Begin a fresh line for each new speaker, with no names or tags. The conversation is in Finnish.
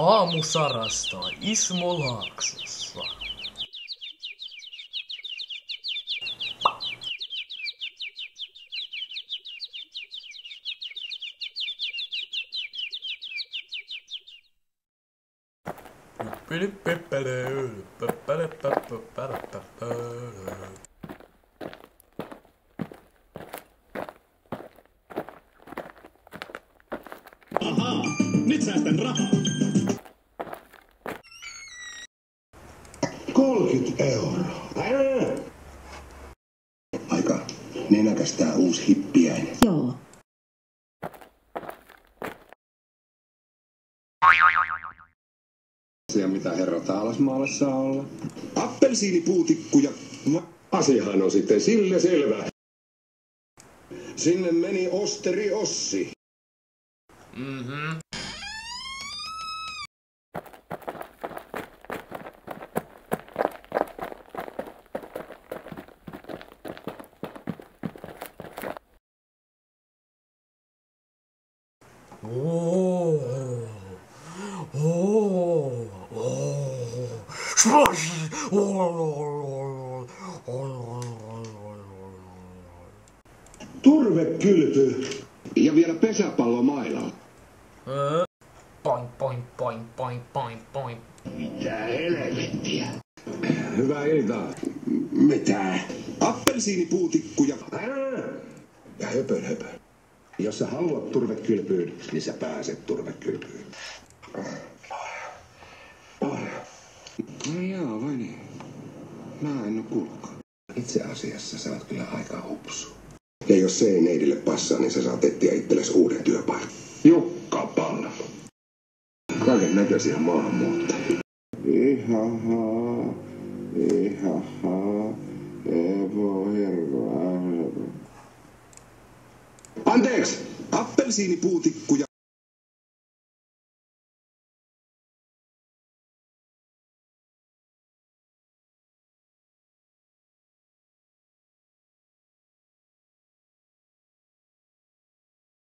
Aamusarasta Ismo Laaksossa.
Ahaa, nyt säästän rahaa.
30 €. Aika nenäkäs tää uusi hippiäinen.
Joo.
Ja mitä herra Taalasmaalle saa olla? Appelsiinipuutikku ja... Asiahan on sitten sille selvä. Sinne meni Osteri Ossi. Turvekylpy. Ja vielä pesäpallo mailalla.
Poink, poink, poink, poink, poink, poink.
Mitä helvettiä? Hyvää iltaa. Mitä? Appelsiinipuutikku ja... Ja höpö. Jos sä haluat turvekylpyyn, niin sä pääset turvekylpyyn. No joo, vai niin? Mä en oo kuullutkaan. Itse asiassa sä oot kyllä aika hupsu. Ja jos se ei neidille passaa, niin sä saat etsiä itsellesi uuden työpaikan. Jukka Palla. Kaiken näköisiä maahanmuuttajia. Ihahaa. Evo hirveä. Anteeksi! Appelsiinipuutikku ja...